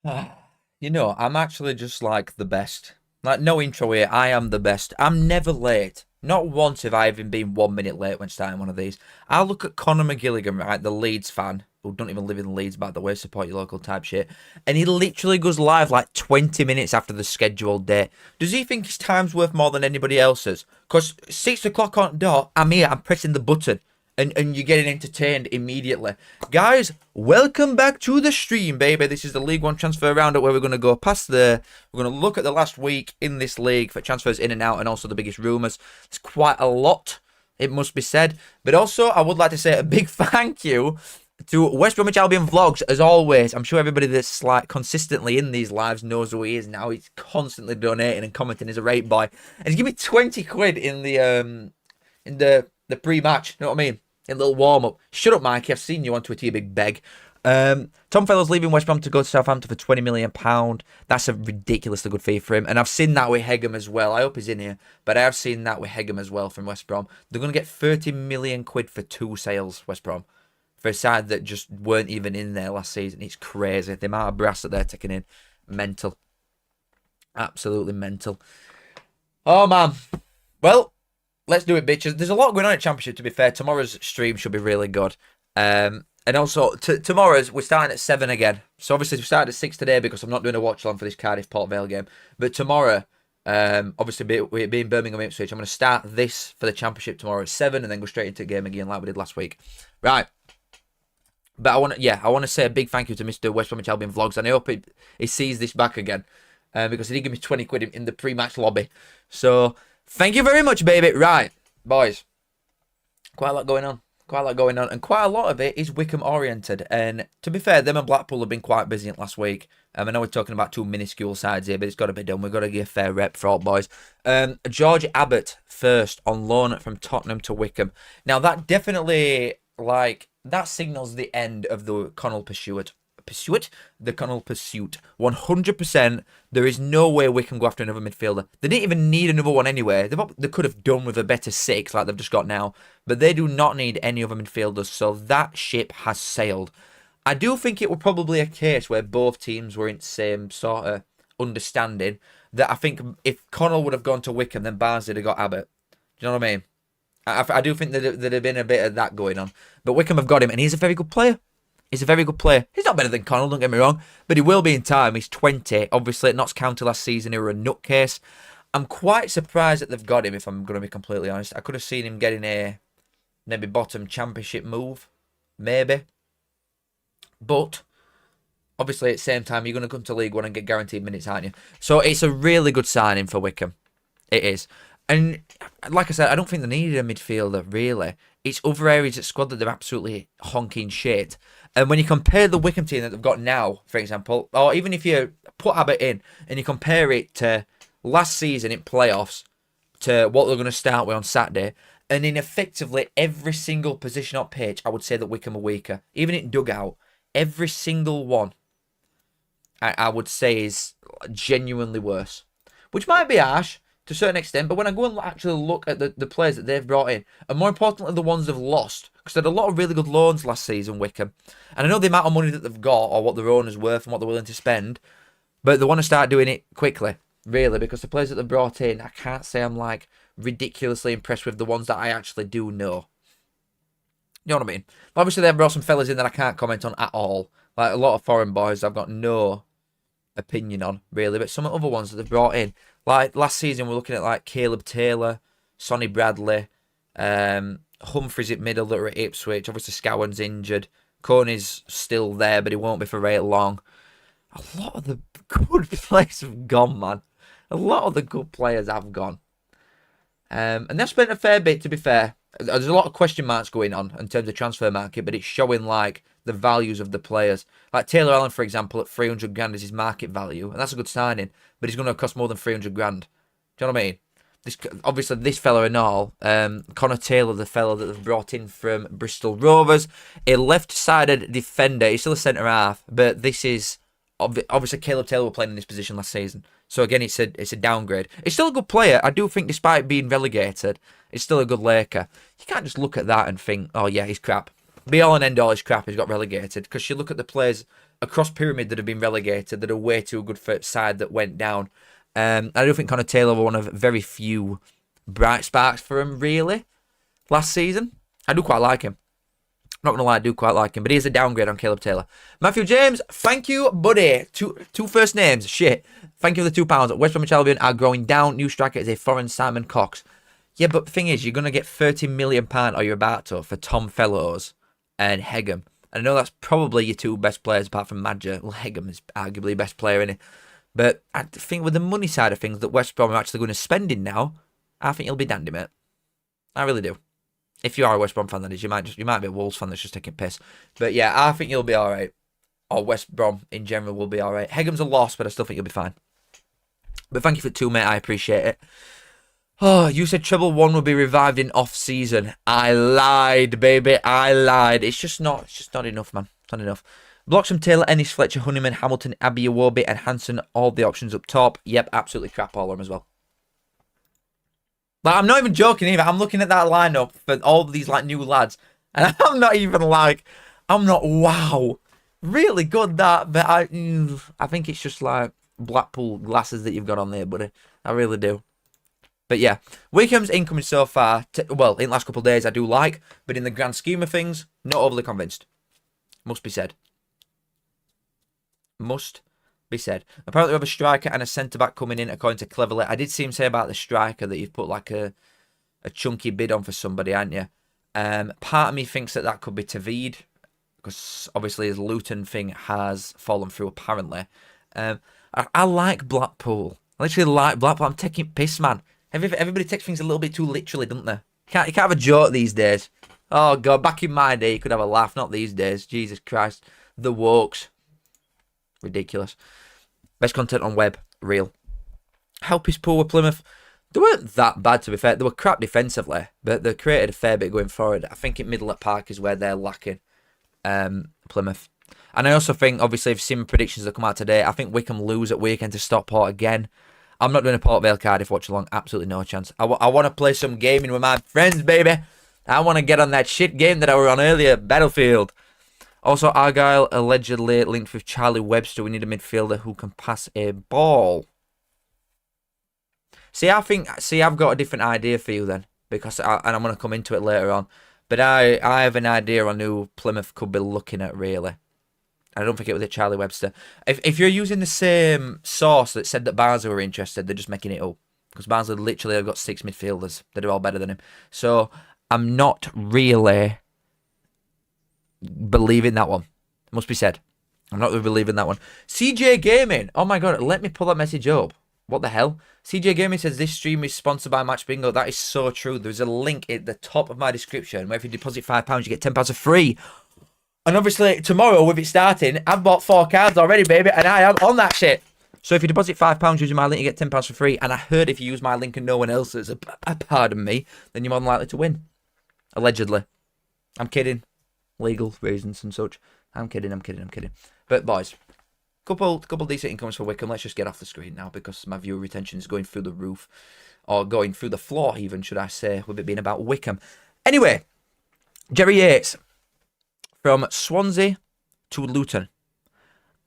You know, I'm actually just like the best. Like, no intro here. I am the best. I'm never late. Not once have I even been 1 minute late when starting one of these. I look at Conor McGilligan, right, the Leeds fan, who don't even live in Leeds, by the way, support your local type shit. And he literally goes live like 20 minutes after the scheduled date. Does he think his time's worth more than anybody else's? Because 6 o'clock on dot, I'm here, I'm pressing the button and you're getting entertained immediately. Guys, welcome back to the stream, baby. This is the League One transfer roundup where we're going to go past the... We're going to look at the last week in this league for transfers in and out and also the biggest rumours. It's quite a lot, it must be said. But also, I would like to say a big thank you to West Bromwich Albion Vlogs, as always. I'm sure everybody that's like consistently in these lives knows who he is now. He's constantly donating and commenting. He's a rate boy. And he's giving me 20 quid in the pre-match. You know what I mean? A little warm-up. Shut up, Mikey. I've seen you on Twitter, you big beg. Tom Fellows leaving West Brom to go to Southampton for £20 million. That's a ridiculously good fee for him. And I've seen that with Hegem as well. I hope he's in here. But I have seen that with Hegem as well from West Brom. They're going to get 30 million quid for 2 sales, West Brom. For a side that just weren't even in there last season. It's crazy. The amount of brass that they're taking in. Mental. Absolutely mental. Oh, man. Well... Let's do it, bitches. There's a lot going on at Championship, to be fair. Tomorrow's stream should be really good. And also, tomorrow's, we're starting at 7 again. So obviously, we started at 6 today because I'm not doing a watch-along for this Cardiff-Port Vale game. But tomorrow, obviously, being Birmingham Ipswich, I'm going to start this for the Championship tomorrow at 7 and then go straight into the game again like we did last week. Right. But I want to say a big thank you to Mr. West Bromwich Albion Vlogs. And I hope he sees this back again. Because he did give me 20 quid in the pre-match lobby. So... Thank you very much, baby. Right, boys. Quite a lot going on. Quite a lot going on. And quite a lot of it is Wickham oriented. And to be fair, them and Blackpool have been quite busy last week. I know we're talking about 2 minuscule sides here, but it's got to be done. We've got to give a fair rep for all boys. George Abbott first on loan from Tottenham to Wickham. Now, that definitely, that signals the end of the Connell pursuit. The Connell pursuit. 100%. There is no way we can go after another midfielder. They didn't even need another one anyway. They could have done with a better 6 like they've just got now. But they do not need any other midfielders. So that ship has sailed. I do think it was probably a case where both teams were in the same sort of understanding. That I think if Connell would have gone to Wickham, then Barnes would have got Abbott. Do you know what I mean? I do think that there'd have been a bit of that going on. But Wickham have got him, and he's a very good player. He's a very good player. He's not better than Connell, don't get me wrong. But he will be in time. He's 20. Obviously, at Notts County last season, he was a nutcase. I'm quite surprised that they've got him, if I'm going to be completely honest. I could have seen him getting a maybe bottom championship move. Maybe. But, obviously, at the same time, you're going to come to League One and get guaranteed minutes, aren't you? So, it's a really good signing for Wickham. It is. And, like I said, I don't think they needed a midfielder, really. It's other areas of the squad that they're absolutely honking shit. And when you compare the Wickham team that they've got now, for example, or even if you put Abbott in and you compare it to last season in playoffs to what they're going to start with on Saturday, and in effectively every single position on pitch, I would say that Wickham are weaker. Even in dugout, every single one, I would say is genuinely worse. Which might be harsh to a certain extent, but when I go and actually look at the players that they've brought in, and more importantly the ones they've lost, because they had a lot of really good loans last season, Wickham, and I know the amount of money that they've got, or what their owner's worth, and what they're willing to spend, but they want to start doing it quickly, really, because the players that they've brought in, I can't say I'm like ridiculously impressed with the ones that I actually do know. You know what I mean? Obviously they've brought some fellas in that I can't comment on at all, like a lot of foreign boys I've got no opinion on, really, but some other ones that they've brought in, like last season we're looking at like Caleb Taylor, Sonny Bradley, Humphreys at middle that are at Ipswich. Obviously Scowen's injured, Coney's still there but he won't be for very long. A lot of the good players have gone, man. A lot of the good players have gone, and they've spent a fair bit, to be fair. There's a lot of question marks going on in terms of transfer market, but it's showing like the values of the players. Like Taylor Allen, for example, at 300 grand is his market value, and that's a good signing, but he's going to cost more than 300 grand. Do you know what I mean? Obviously, this fella and all, Connor Taylor, the fella that they've brought in from Bristol Rovers, a left-sided defender. He's still a centre-half, but this is... Obviously, Caleb Taylor was playing in this position last season. So again, it's a downgrade. It's still a good player. I do think despite being relegated, it's still a good Laker. You can't just look at that and think, oh yeah, he's crap. Be all and end all, he's crap, he's got relegated. Because you look at the players across pyramid that have been relegated that are way too good for side that went down. I do think Connor Taylor was one of very few bright sparks for him, really, last season. I do quite like him. Not going to lie, I do quite like him. But he is a downgrade on Caleb Taylor. Matthew James, thank you, buddy. Two first names. Shit. Thank you for the £2. West Bromwich Albion are growing down. New striker is a foreign Simon Cox. Yeah, but the thing is, you're going to get £30 million, or you're about to, for Tom Fellows and Hegem. And I know that's probably your two best players apart from Madger. Well, Hegem is arguably best player in it. But I think with the money side of things that West Brom are actually going to spend in now, I think you'll be dandy, mate. I really do. If you are a West Brom fan, that is, you might be a Wolves fan that's just taking piss. But yeah, I think you'll be all right. Or West Brom in general will be all right. Hegem's a loss, but I still think you'll be fine. But thank you for 2, mate. I appreciate it. Oh, you said Treble 1 will be revived in off-season. I lied, baby. I lied. It's just not enough, man. It's not enough. Bloxham, Taylor, Ennis, Fletcher, Honeyman, Hamilton, Abbey, Iwobi, and Hansen. All the options up top. Yep, absolutely crap all of them as well. Like, I'm not even joking either. I'm looking at that lineup for all these like new lads, and I'm not even like, I'm not wow, really good that. But I think it's just like Blackpool glasses that you've got on there, buddy. I really do. But yeah, Wickham's incoming so far. Well, in the last couple of days, I do like, but in the grand scheme of things, not overly convinced. Must be said. Must be said. Apparently we have a striker and a centre-back coming in, according to Cleverly. I did see him say about the striker that you've put like a chunky bid on for somebody, hadn't you? Part of me thinks that could be Tavid, because obviously his Luton thing has fallen through, apparently. I like Blackpool. I literally like Blackpool. I'm taking piss, man. Everybody takes things a little bit too literally, don't they? You can't have a joke these days. Oh, God, back in my day, you could have a laugh. Not these days. Jesus Christ. The wokes. Ridiculous. Best content on web, real. Help is poor with Plymouth. They weren't that bad, to be fair. They were crap defensively, but they created a fair bit going forward. I think in Middle at Park is where they're lacking, Plymouth. And I also think, obviously, if some predictions that come out today, I think Wickham lose at weekend to Stockport again. I'm not doing a Port Vale Cardiff watch along. Absolutely no chance. I want to play some gaming with my friends, baby. I want to get on that shit game that I were on earlier, Battlefield. Also, Argyle allegedly linked with Charlie Webster. We need a midfielder who can pass a ball. See, I've got a different idea for you then, because and I'm going to come into it later on. But I have an idea on who Plymouth could be looking at, really. I don't think it was a Charlie Webster. If you're using the same source that said that Barnsley were interested, they're just making it up. Because Barnsley literally have got 6 midfielders that are all better than him. So I'm not really believing that one. Must be said. I'm not really believing that one. CJ Gaming. Oh my God, let me pull that message up. What the hell? CJ Gaming says this stream is sponsored by Match Bingo. That is so true. There's a link at the top of my description where if you deposit £5, you get £10 for free. And obviously, tomorrow, with it starting, I've bought 4 cards already, baby, and I am on that shit. So if you deposit £5 using my link, you get £10 for free. And I heard if you use my link and no one else's, pardon me, then you're more than likely to win. Allegedly. I'm kidding. Legal reasons and such. I'm kidding. But, boys, couple decent incomes for Wickham. Let's just get off the screen now because my viewer retention is going through the roof. Or going through the floor, even, should I say, with it being about Wickham. Anyway, Jerry Yates. From Swansea to Luton.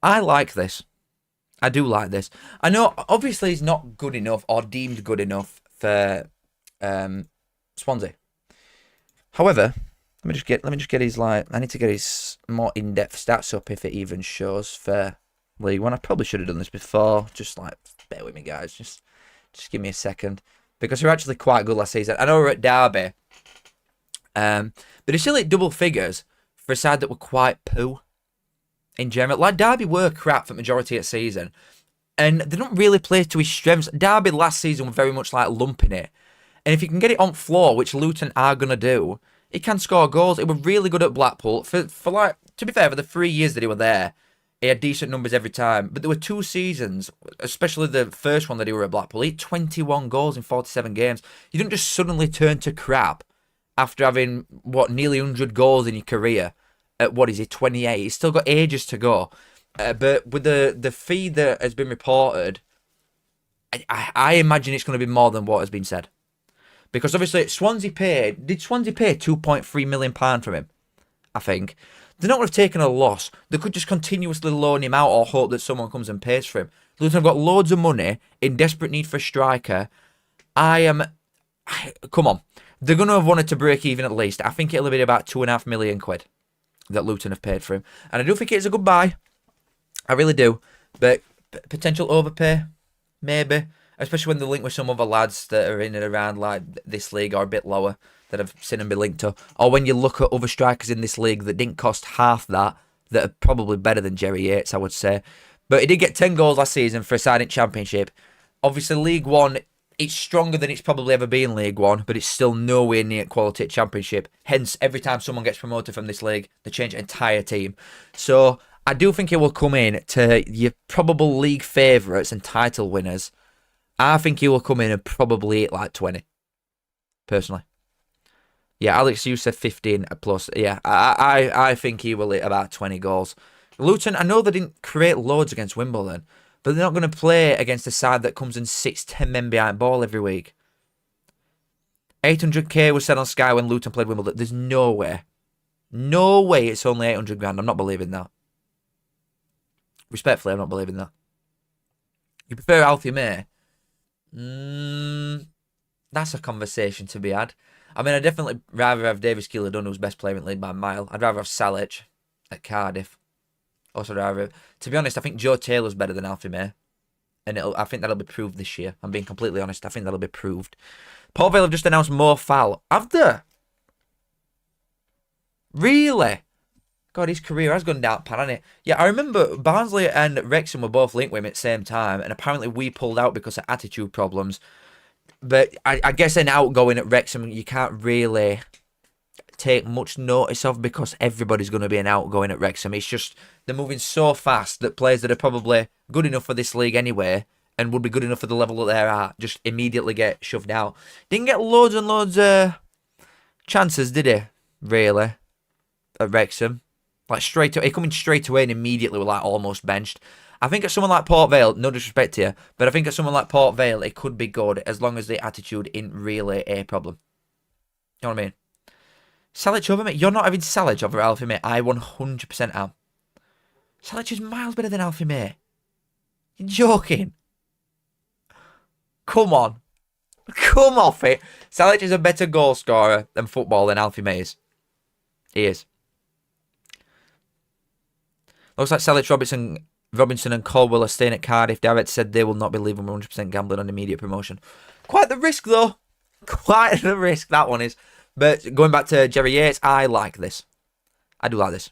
I like this. I do like this. I know, obviously, he's not good enough or deemed good enough for Swansea. However, let me just get his I need to get his more in-depth stats up if it even shows for League One. I probably should have done this before. Just bear with me, guys. Just give me a second because we're actually quite good last season. I know we're at Derby, but it's still at double figures. For a side that were quite poo in general. Like, Derby were crap for the majority of the season. And they don't really play to his strengths. Derby last season were very much like lumping it. And if you can get it on floor, which Luton are going to do, he can score goals. It were really good at Blackpool. For like, to be fair, for the 3 years that he were there, he had decent numbers every time. But there were 2 seasons, especially the first one that he were at Blackpool. He had 21 goals in 47 games. You don't just suddenly turn to crap after having, nearly 100 goals in your career at, 28? He's still got ages to go. But with the fee that has been reported, I imagine it's going to be more than what has been said. Because obviously, did Swansea pay £2.3 million from him? I think. They're not going to have taken a loss. They could just continuously loan him out or hope that someone comes and pays for him. Luton have got loads of money, in desperate need for a striker. Come on. They're going to have wanted to break even at least. I think it'll be about £2.5 million that Luton have paid for him. And I do think it's a good buy. I really do. But potential overpay, maybe. Especially when they're linked with some other lads that are in and around like this league or a bit lower that I've seen them be linked to. Or when you look at other strikers in this league that didn't cost half that are probably better than Jerry Yates, I would say. But he did get 10 goals last season for a side in Championship. Obviously, League One, it's stronger than it's probably ever been in League One, but it's still nowhere near quality at Championship. Hence, every time someone gets promoted from this league, they change an entire team. So, I do think it will come in to your probable league favourites and title winners. I think he will come in and probably hit like 20. Personally. Yeah, Alex, you said 15 plus. Yeah, I think he will hit about 20 goals. Luton, I know they didn't create loads against Wimbledon, but they're not going to play against a side that comes in 6-10 men behind ball every week. 800k was said on Sky when Luton played Wimbledon. There's no way. No way it's only 800 grand. I'm not believing that. Respectfully, I'm not believing that. You prefer Alfie May? That's a conversation to be had. I mean, I'd definitely rather have Davis Keeler-Dunn, who's best player in the league by a mile. I'd rather have Salic at Cardiff. Also, rather, to be honest, I think Joe Taylor's better than Alfie May. And I think that'll be proved this year. I'm being completely honest. I think that'll be proved. Port Vale have just announced Mo Fowl. Have they? Really? God, his career has gone down, hasn't it? Yeah, I remember Barnsley and Wrexham were both linked with him at the same time, and apparently we pulled out because of attitude problems. But I guess an outgoing at Wrexham, you can't really take much notice of because everybody's going to be an outgoing at Wrexham. It's just they're moving so fast that players that are probably good enough for this league anyway and would be good enough for the level that they're at just immediately get shoved out. Didn't get loads and loads of chances, did he? Really? At Wrexham. Like he coming straight away and immediately were like almost benched. I think at someone like Port Vale, no disrespect to you, but I think at someone like Port Vale, it could be good as long as the attitude isn't really a problem. You know what I mean? Salic over me. You're not having Salic over Alfie May. I 100% am. Salic is miles better than Alfie May. You're joking. Come on. Come off it. Salic is a better goal scorer than football than Alfie May is. He is. Looks like Salic, Robinson and Caldwell are staying at Cardiff. Direct said they will not be leaving 100% gambling on immediate promotion. Quite the risk, though. Quite the risk, that one is. But going back to Jerry Yates, I like this. I do like this.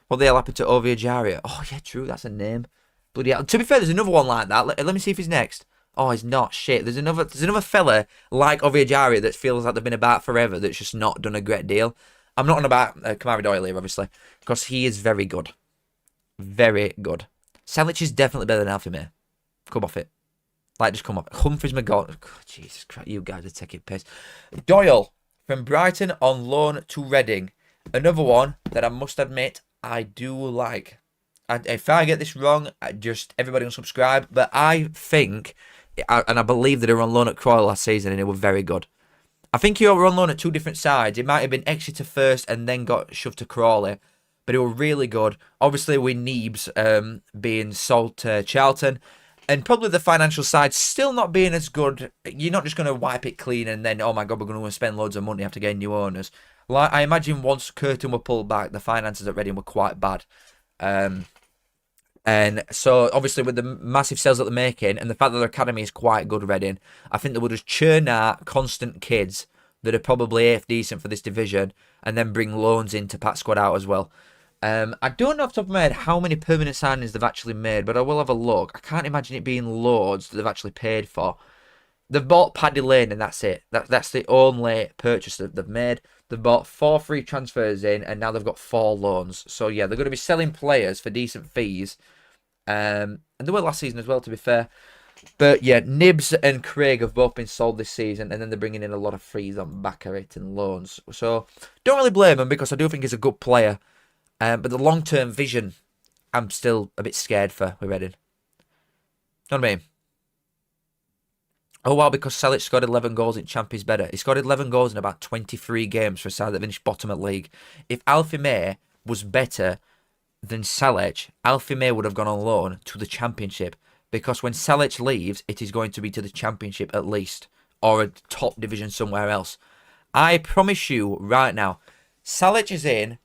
What the hell happened to Ovia Jaria? Oh, yeah, true. That's a name. Bloody hell. To be fair, there's another one like that. Let me see if he's next. Oh, he's not. Shit. There's another fella like Ovia Jaria that feels like they've been about forever that's just not done a great deal. I'm not on about Kamari Doyle here, obviously, because he is very good. Very good. Salic is definitely better than Alfie May. Come off it. Like, just come off. Humphries McGowan. Oh, Jesus Christ, you guys are taking piss. Doyle from Brighton on loan to Reading. Another one that I must admit I do like. If I get this wrong, everybody will subscribe. But I think, and I believe that they were on loan at Croydon last season and they were very good. I think you were on loan at two different sides. It might have been Exeter first and then got shoved to Crawley. But they were really good. Obviously, with Neebs being sold to Charlton. And probably the financial side still not being as good. You're not just going to wipe it clean and then, oh my God, we're going to spend loads of money after getting new owners. Like I imagine once Curtin were pulled back, the finances at Reading were quite bad. And so, obviously, with the massive sales that they're making and the fact that their academy is quite good, Reading, I think they will just churn out constant kids that are probably AF decent for this division and then bring loans in to pat squad out as well. I don't know off the top of my head how many permanent signings they've actually made, but I will have a look. I can't imagine it being loads that they've actually paid for. They've bought Paddy Lane and that's it. That's the only purchase that they've made. They've bought 4 free transfers in and now they've got 4 loans. So yeah, they're going to be selling players for decent fees. And they were last season as well, to be fair. But yeah, Nibs and Craig have both been sold this season, and then they're bringing in a lot of frees on back rate and loans. So don't really blame him because I do think he's a good player. But the long-term vision, I'm still a bit scared for with Reading. Know what I mean? Oh, wow, because Salic scored 11 goals in Champions better. He scored 11 goals in about 23 games for a side that finished bottom at league. If Alfie May was better than Salic, Alfie May would have gone on loan to the Championship, because when Salic leaves, it is going to be to the Championship at least, or a top division somewhere else. I promise you right now, Salic is in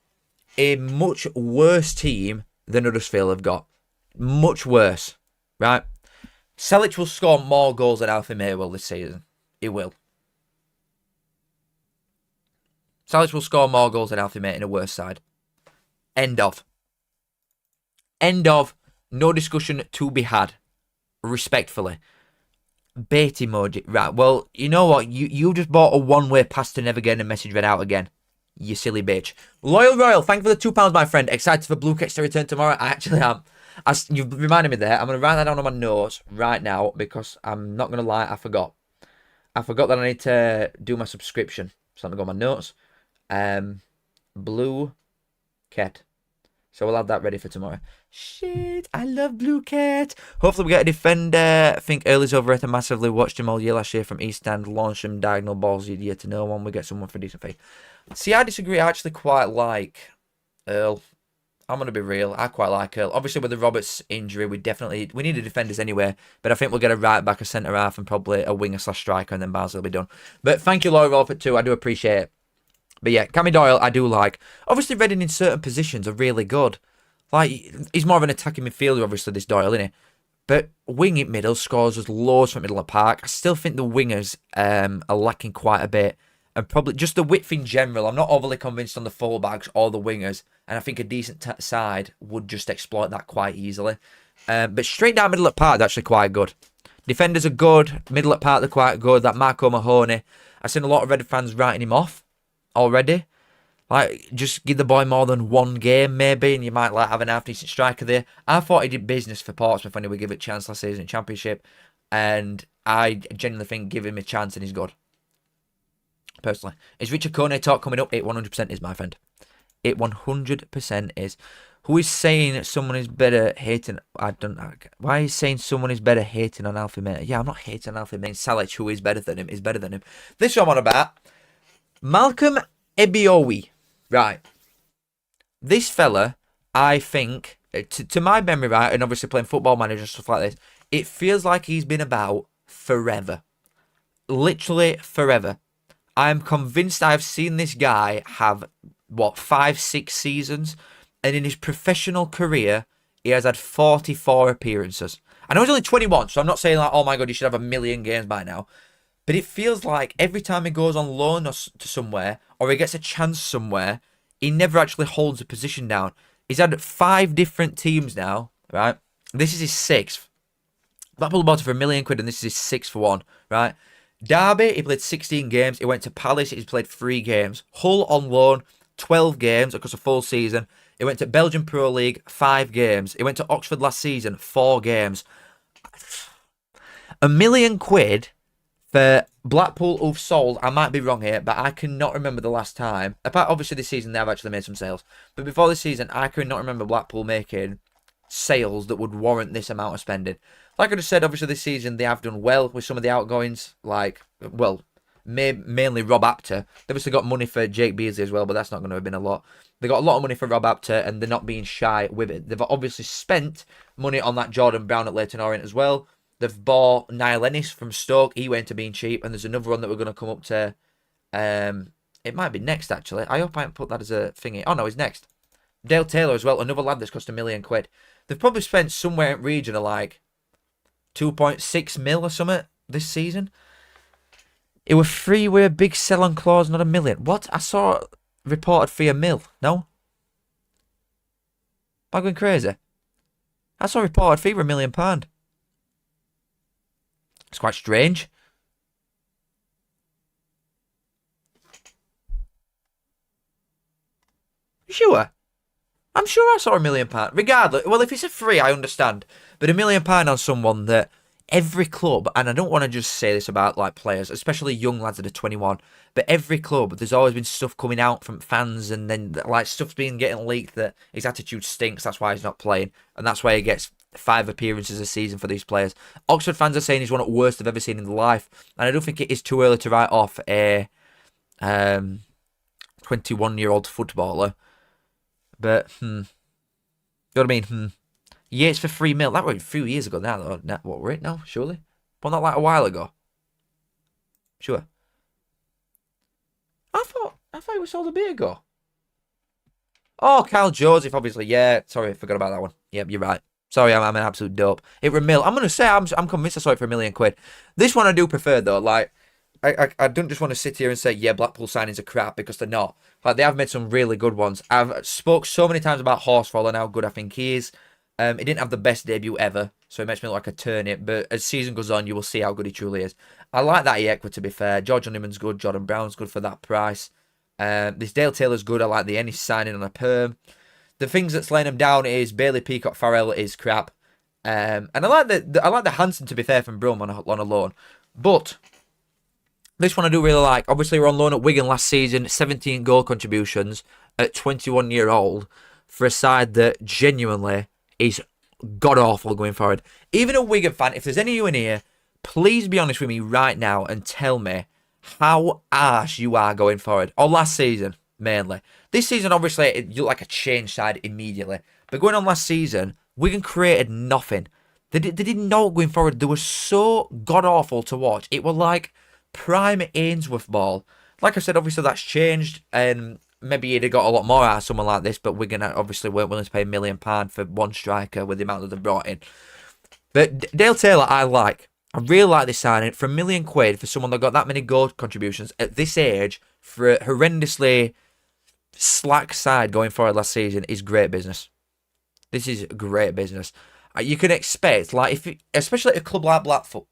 a much worse team than Huddersfield have got. Much worse, right? Salic will score more goals than Alfie May will this season. He will. Salic will score more goals than Alfie May in a worse side. End of. End of. No discussion to be had. Respectfully. Bait emoji. Right, well, you know what? You just bought a one-way pass to never get a message read out again. You silly bitch. Loyal Royal, thank you for the £2, my friend. Excited for Blue Kicks to return tomorrow? I actually am. You've reminded me there. I'm going to write that down on my notes right now because I'm not going to lie, I forgot. I forgot that I need to do my subscription. So I'm going to go on my notes. Blue Cat. So we'll have that ready for tomorrow. Shit, I love Blue Cat. Hopefully we get a defender. I think Early's overrated massively. Watched him all year last year from East End. Launched him diagonal balls year to no one. We get someone for a decent fee. See, I disagree. I actually quite like Earl. I'm going to be real. I quite like Earl. Obviously, with the Roberts injury, we need a defenders anyway. But I think we'll get a right back, a centre half, and probably a winger / striker, and then Barnes will be done. But thank you, Laura Rolf, for 2. I do appreciate it. But yeah, Cammy Doyle, I do like. Obviously, Reading in certain positions are really good. Like, he's more of an attacking midfielder, obviously, this Doyle, isn't he? But wing it middle scores us loads from middle of the park. I still think the wingers are lacking quite a bit. And probably just the width in general. I'm not overly convinced on the fullbacks or the wingers. And I think a decent side would just exploit that quite easily. But straight down middle of the park, they're actually quite good. Defenders are good. Middle of the park, they're quite good. That Marco Mahoney. I've seen a lot of Red fans writing him off already. Like, just give the boy more than one game, maybe, and you might like have an half-decent striker there. I thought he did business for Portsmouth when he would give it a chance last season in Championship. And I genuinely think give him a chance and he's good. Personally. Is Richard Kone talk coming up? It 100% is, my friend. It 100% is. Who is saying someone is better hating? I don't know. Why is saying someone is better hating on Alfie May? Yeah, I'm not hating on Alfie May. Salic, who is better than him, is better than him. This one I'm on about. Malcolm Ebiowi. Right. This fella, I think, to my memory, right, and obviously playing Football Manager and stuff like this, it feels like he's been about forever. Literally forever. I'm convinced I've seen this guy have, 5-6 seasons? And in his professional career, he has had 44 appearances. I know he's only 21, so I'm not saying like, oh my God, he should have 1,000,000 games by now. But it feels like every time he goes on loan to somewhere, or he gets a chance somewhere, he never actually holds a position down. He's had 5 different teams now, right? This is his 6th. Blackpool bought him for £1,000,000, and this is his 6th one, right? Derby, he played 16 games. He went to Palace, he's played 3 games. Hull on loan, 12 games across a full season. He went to Belgian Pro League, 5 games. He went to Oxford last season, 4 games. £1,000,000 for Blackpool who've sold, I might be wrong here, but I cannot remember the last time. Apart, obviously, this season they have actually made some sales. But before this season, I cannot remember Blackpool making sales that would warrant this amount of spending. Like I just said, obviously this season they have done well with some of the outgoings, like, well, mainly Rob Apter. They've obviously got money for Jake Beasley as well, but that's not going to have been a lot. They got a lot of money for Rob Apter, and they're not being shy with it. They've obviously spent money on that Jordan Brown at Leyton Orient as well. They've bought Niall Ennis from Stoke. He went to being cheap, and there's another one that we're going to come up to. It might be next, actually. I hope I haven't put that as a thingy. Oh, no, he's next. Dale Taylor as well, another lad that's cost £1,000,000. They've probably spent somewhere in the region of like 2.6 mil or something this season. It was free with a big sell-on clause, not £1,000,000. What? I saw it reported for £1,000,000. No? Am I going crazy? I saw reported fee for £1,000,000. It's quite strange. You sure? I'm sure I saw £1,000,000. Regardless, well, if it's a free, I understand. But £1,000,000 on someone that every club, and I don't want to just say this about like players, especially young lads that are 21, but every club, there's always been stuff coming out from fans, and then like stuff's been getting leaked that his attitude stinks. That's why he's not playing, and that's why he gets 5 appearances a season for these players. Oxford fans are saying he's one of the worst they've ever seen in their life, and I don't think it is too early to write off a 21-year-old footballer. But, you know what I mean? Yates for 3 mil. That was a few years ago now, though. What, we're it now, surely? Well, not like a while ago. Sure. I thought it was sold a bit ago. Oh, Kyle Joseph, obviously. Yeah, sorry, I forgot about that one. Yep, you're right. Sorry, I'm an absolute dope. It were a mil. I'm gonna say I'm convinced I saw it for £1,000,000. This one I do prefer though. Like, I don't just want to sit here and say, yeah, Blackpool signings are crap, because they're not. Like, they have made some really good ones. I've spoke so many times about Horsfall and how good I think he is. He didn't have the best debut ever, so it makes me look like a turnip. But as season goes on, you will see how good he truly is. I like that Eyup, to be fair. George Honeyman's good. Jordan Brown's good for that price. This Dale Taylor's good. I like the Ennis signing on a perm. The things that's laying him down is Bailey Peacock Farrell is crap. And I like the Hansen, to be fair, from Brum on a loan. But this one I do really like. Obviously, we're on loan at Wigan last season. 17 goal contributions at 21-year-old for a side that genuinely is god-awful going forward. Even a Wigan fan, if there's any of you in here, please be honest with me right now and tell me how arse you are going forward. Or last season, mainly. This season, obviously, it looked like a change side immediately. But going on last season, Wigan created nothing. They didn't know going forward. They were so god-awful to watch. It was like prime Ainsworth ball. Like I said, obviously that's changed, and maybe he'd have got a lot more out of someone like this, but Wigan obviously weren't willing to pay £1,000,000 for one striker with the amount that they brought in. But Dale Taylor, I like. I really like this signing. For £1,000,000 for someone that got that many goal contributions at this age, for a horrendously slack side going forward last season, is great business. This is great business. You can expect, like, especially at a club like Blackpool,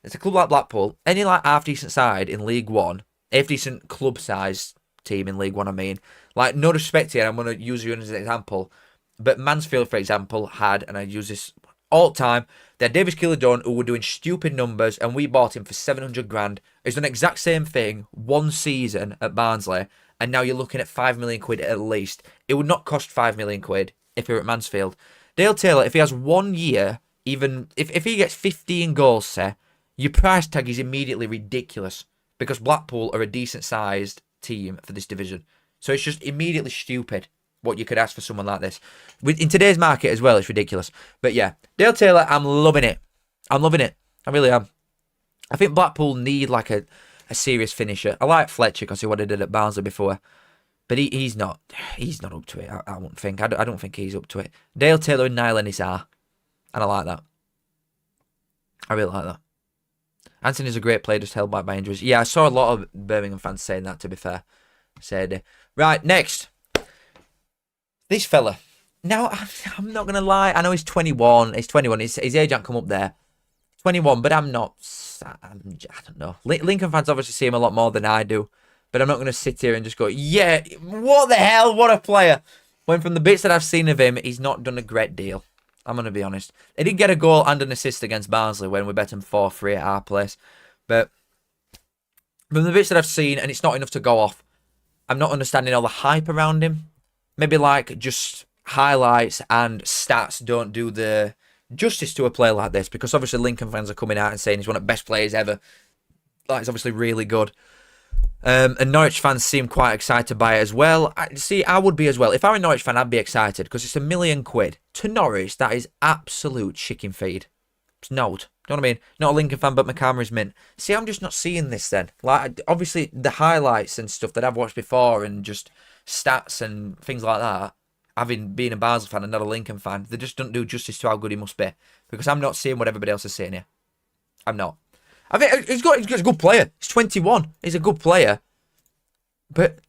it's a club like Blackpool, any like half decent side in League One, half decent club size team in League One, I mean, like, no disrespect here, I'm going to use you as an example, but Mansfield, for example, had, and I use this all the time, they had Davis Killadone, who were doing stupid numbers, and we bought him for 700 grand. He's done the exact same thing one season at Barnsley, and now you're looking at £5,000,000 at least. It would not cost £5,000,000 if you're at Mansfield. Dale Taylor, if he has 1 year, even if he gets 15 goals, say, your price tag is immediately ridiculous, because Blackpool are a decent sized team for this division. So it's just immediately stupid what you could ask for someone like this. In today's market as well, it's ridiculous. But yeah, Dale Taylor, I'm loving it. I'm loving it. I really am. I think Blackpool need like a serious finisher. I like Fletcher because he what he did at Barnsley before. But he's not up to it, I wouldn't think. I don't think he's up to it. Dale Taylor and Niall Ennis are. And I like that. I really like that. Anthony's a great player, just held back by injuries. Yeah, I saw a lot of Birmingham fans saying that, to be fair. Right, next. This fella. Now, I'm not going to lie. I know he's 21. He's 21. His age ain't come up there. 21, but I'm not... I don't know. Lincoln fans obviously see him a lot more than I do. But I'm not going to sit here and just go, yeah, what the hell, what a player. When from the bits that I've seen of him, he's not done a great deal. I'm going to be honest. He did get a goal and an assist against Barnsley when we bet him 4-3 at our place. But from the bits that I've seen, and it's not enough to go off, I'm not understanding all the hype around him. Maybe like just highlights and stats don't do the justice to a player like this, because obviously Lincoln fans are coming out and saying he's one of the best players ever. Like, he's obviously really good. And Norwich fans seem quite excited by it as well. I would be as well. If I were a Norwich fan, I'd be excited, because it's £1,000,000 to Norwich. That is absolute chicken feed. It's note. You know what I mean? Not a Lincoln fan, but McCarmer is mint. See, I'm just not seeing this then. Like, obviously, the highlights and stuff that I've watched before and just stats and things like that, having been a Barnsley fan and not a Lincoln fan, they just don't do justice to how good he must be. Because I'm not seeing what everybody else is seeing here. I'm not. I think he's a good player. He's 21. He's a good player. But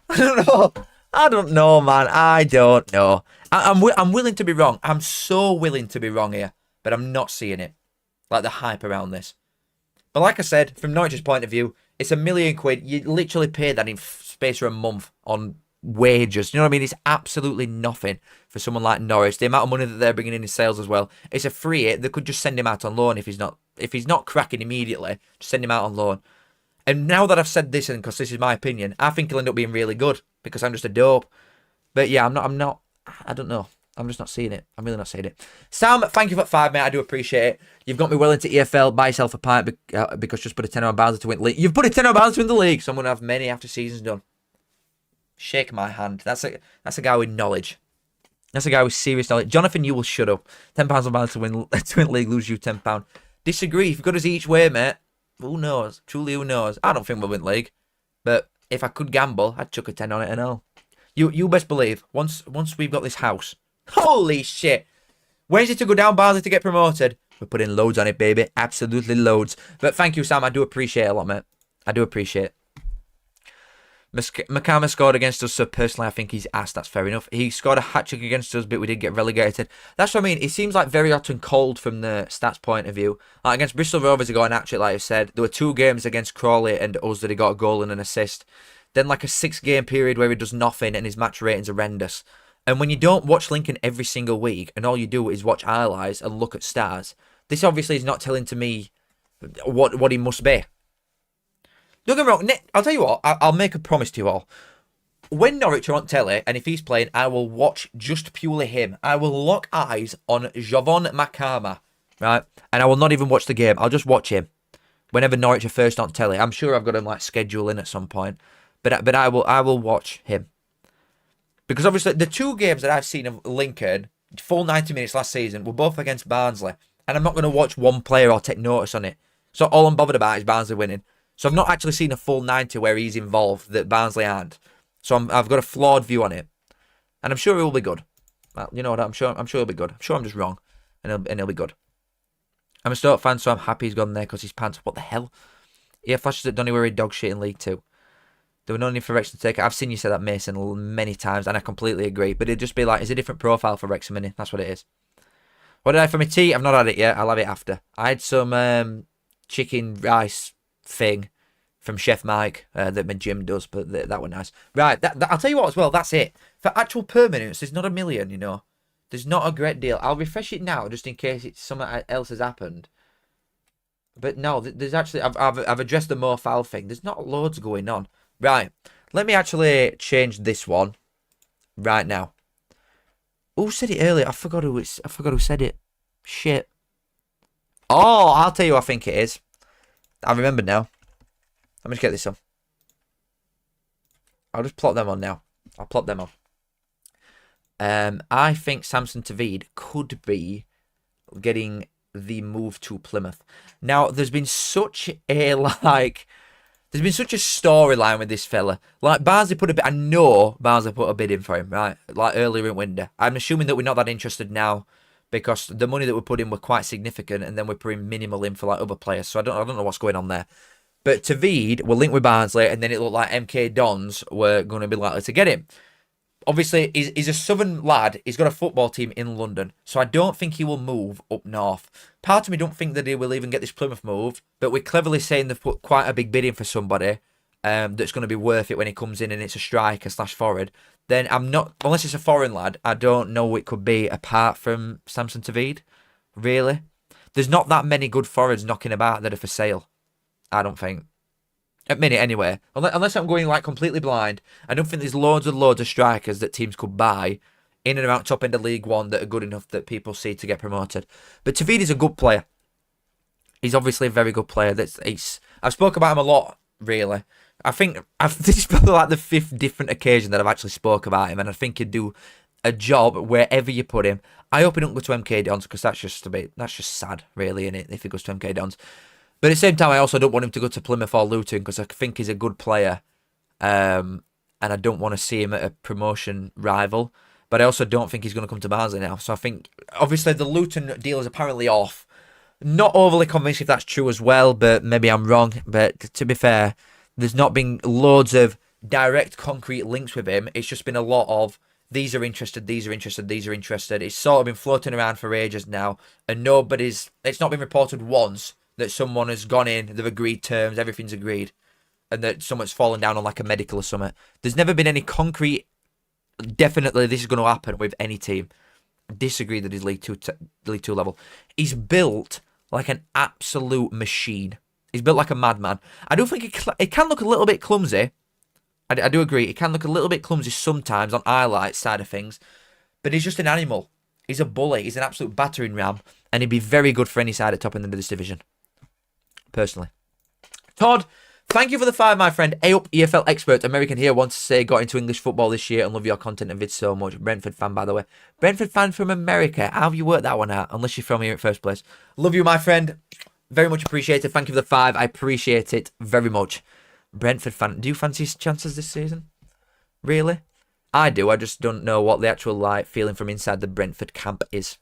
I don't know, man. I don't know. I'm willing to be wrong. I'm so willing to be wrong here. But I'm not seeing it. Like the hype around this. But like I said, from Norwich's point of view, it's £1,000,000. You literally paid that in space of a month on wages. You know what I mean? It's absolutely nothing for someone like Norwich. The amount of money that they're bringing in sales as well. It's a free hit. They could just send him out on loan if he's not cracking immediately. Just send him out on loan. And now that I've said this, and because this is my opinion, I think he'll end up being really good because I'm just a dope. But yeah, I don't know. I'm just not seeing it. I'm really not seeing it. Sam, thank you for 5, mate. I do appreciate it. You've got me well into EFL. Buy yourself a pint because just put a 10 on Barnsley to win the league. You've put a 10 on Barnsley to win the league, so I'm going to have many after seasons done. Shake my hand. That's a guy with knowledge. That's a guy with serious knowledge. Jonathan, you will shut up. £10 on balance to win league, lose you £10. Disagree. If you've got us each way, mate, who knows? Truly, who knows? I don't think we'll win league. But if I could gamble, I'd chuck a 10 on it and all. You best believe, once we've got this house, holy shit. When's it to go down, Barnsley to get promoted? We're putting loads on it, baby. Absolutely loads. But thank you, Sam. I do appreciate it a lot, mate. I do appreciate it. Makama scored against us, so personally I think he's ass. That's fair enough. He scored a hat-trick against us, but we did get relegated. That's what I mean. It seems like very hot and cold from the stats point of view. Like against Bristol Rovers, he got an hat-trick, like I said. There were 2 games against Crawley and us that he got a goal and an assist. Then like a 6-game period where he does nothing and his match rating's horrendous. And when you don't watch Lincoln every single week and all you do is watch highlights and look at stars, this obviously is not telling to me what he must be. Don't get me wrong, I'll tell you what, I'll make a promise to you all. When Norwich are on telly, and if he's playing, I will watch just purely him. I will lock eyes on Jovan Makama, right? And I will not even watch the game. I'll just watch him. Whenever Norwich are first on telly. I'm sure I've got him like scheduled in at some point. But I will watch him. Because obviously, the 2 games that I've seen of Lincoln, full 90 minutes last season, were both against Barnsley. And I'm not going to watch one player or take notice on it. So all I'm bothered about is Barnsley winning. So I've not actually seen a full 90 where he's involved that Barnsley aren't. So I've got a flawed view on it. And I'm sure it will be good. Well, you know what? I'm sure it'll be good. I'm sure I'm just wrong. And it'll be good. I'm a Stoke fan, so I'm happy he's gone there because his pants. What the hell? Yeah, flashes at Donny were a dog shit in League 2. There were no need for Wrexham to take it. I've seen you say that, Mason, many times, and I completely agree. But it'd just be like, it's a different profile for Wrexham, innit? That's what it is. What did I have for my tea? I've not had it yet. I'll have it after. I had some chicken rice thing from Chef Mike that my gym does, but that was nice. Right, I'll tell you what as well, that's it. For actual permanence, there's not a million, you know. There's not a great deal. I'll refresh it now, just in case something else has happened. But no, there's actually, I've addressed the more foul thing. There's not loads going on. Right, let me actually change this one right now. Who said it earlier? I forgot who said it. Shit. Oh, I'll tell you who I think it is. I remember now. Let me just get this on. I'll just plot them on now. I'll plot them on. I think Samson Tavid could be getting the move to Plymouth. Now, there's been such a storyline with this fella. Like, Barnsley put a bit, I know Barnsley put a bid in for him, right? Like, earlier in winter. I'm assuming that we're not that interested now because the money that we put in were quite significant and then we're putting minimal in for, like, other players. So I don't know what's going on there. But Tavid will link with Barnsley and then it looked like MK Dons were going to be likely to get him. Obviously, he's a southern lad. He's got a football team in London. So I don't think he will move up north. Part of me don't think that he will even get this Plymouth move. But we're cleverly saying they've put quite a big bid in for somebody that's going to be worth it when he comes in and it's a striker / forward. Then I'm not, unless it's a foreign lad, I don't know who it could be apart from Samson Tavid. Really? There's not that many good forwards knocking about that are for sale. I don't think. At minute, anyway. Unless I'm going like completely blind, I don't think there's loads of strikers that teams could buy in and around top end of League One that are good enough that people see to get promoted. But Tavid is a good player. He's obviously a very good player. I've spoke about him a lot, really. I think this is probably like the 5th different occasion that I've actually spoke about him, and I think he'd do a job wherever you put him. I hope he don't go to MK Dons because that's just sad, really, isn't it? If he goes to MK Dons. But at the same time, I also don't want him to go to Plymouth or Luton because I think he's a good player. And I don't want to see him at a promotion rival. But I also don't think he's going to come to Barnsley now. So I think, obviously, the Luton deal is apparently off. Not overly convinced if that's true as well, but maybe I'm wrong. But to be fair, there's not been loads of direct, concrete links with him. It's just been a lot of, these are interested, these are interested, these are interested. It's sort of been floating around for ages now. And it's not been reported once that someone has gone in, they've agreed terms, everything's agreed, and that someone's fallen down on like a medical or something. There's never been any concrete, definitely this is going to happen with any team. I disagree that he's League 2 level. He's built like an absolute machine. He's built like a madman. I do think it can look a little bit clumsy. I do agree. It can look a little bit clumsy sometimes on highlights side of things, but he's just an animal. He's a bully. He's an absolute battering ram, and he'd be very good for any side at top end of this division. Personally. Todd, Thank you for the 5, my friend. Eyup, EFL expert, American here, wants to say, got into English football this year and love your content and vids so much. Brentford fan, by the way. Brentford fan from America. How have you worked that one out? Unless you're from here in first place. Love you, my friend. Very much appreciated. Thank you for the 5. I appreciate it very much. Brentford fan. Do you fancy his chances this season? Really? I do. I just don't know what the actual feeling from inside the Brentford camp is.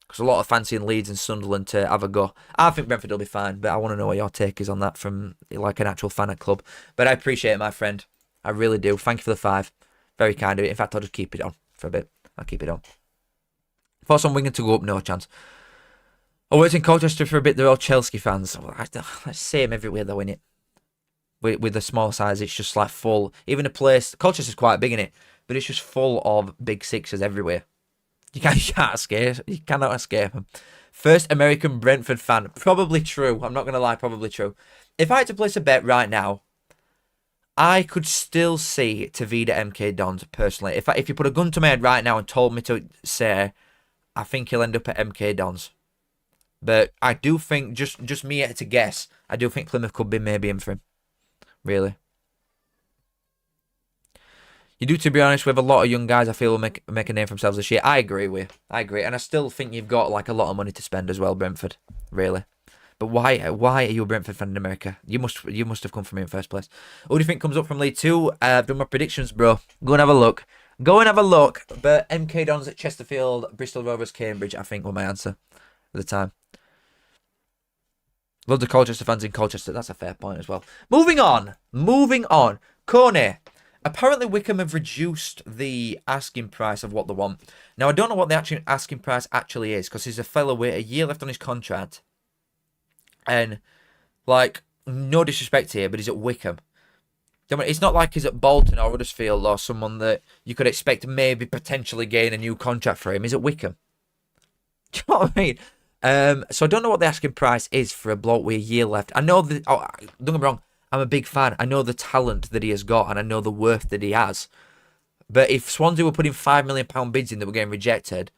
Because a lot of fancying Leeds and Sunderland to have a go. I think Brentford will be fine, but I want to know what your take is on that from like an actual fan at club. But I appreciate it, my friend. I really do. Thank you for the 5. Very kind of it. In fact, I'll just keep it on for a bit. I'll keep it on. Thoughts on Wigan to go up? No chance. I worked in Colchester for a bit. They're all Chelsea fans. Same everywhere though, innit? With the small size, it's just like full. Even a place, Colchester's quite big, innit? But it's just full of big sixes everywhere. You can't escape. You cannot escape them. First American Brentford fan. Probably true. I'm not going to lie. Probably true. If I had to place a bet right now, I could still see Tavida MK Dons personally. If you put a gun to my head right now and told me to say, I think he'll end up at MK Dons. But I do think, just me to guess, I do think Plymouth could be maybe in for him. Really. You do, to be honest, with a lot of young guys, I feel will make a name for themselves this year. I agree with you. I agree. And I still think you've got like a lot of money to spend as well, Brentford. Really. But why are you a Brentford fan in America? You must have come from here in first place. Who do you think comes up from League 2? I've done my predictions, bro. Go and have a look. Go and have a look. But MK Dons at Chesterfield, Bristol Rovers, Cambridge, I think were my answer at the time. Love the Colchester fans in Colchester. That's a fair point as well. Moving on. Coney. Apparently, Wickham have reduced the asking price of what they want. Now, I don't know what the actual asking price actually is, because he's a fella with a year left on his contract. And, like, no disrespect here, but he's at Wickham. It's not like he's at Bolton or Huddersfield or someone that you could expect to maybe potentially gain a new contract for him. He's at Wickham. Do you know what I mean? So I don't know what the asking price is for a bloke with a year left. I know that, don't get me wrong, I'm a big fan. I know the talent that he has got and I know the worth that he has. But if Swansea were putting £5 million bids in that were getting rejected,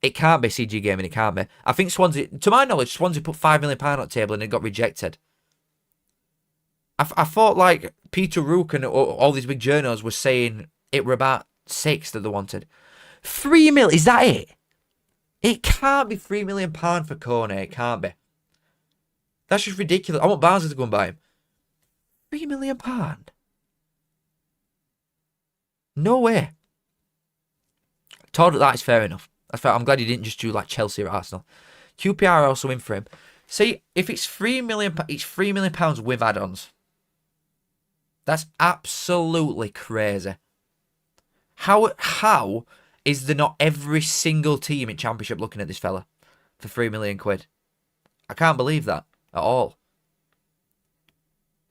it can't be CG Gaming, it can't be. I think Swansea, to my knowledge, Swansea put £5 million on the table and it got rejected. I thought like Peter Rook and all these big journals were saying it were about 6 that they wanted. 3 mil, is that it? It can't be £3 million for Coney, it can't be. That's just ridiculous. I want Barnsley to go and buy him. £3 million? No way. Told that is fair enough. That's fair. I'm glad you didn't just do like Chelsea or Arsenal. QPR are also in for him. See, if it's £3 million, it's £3 million with add-ons. That's absolutely crazy. How is there not every single team in Championship looking at this fella for £3 million? I can't believe that at all.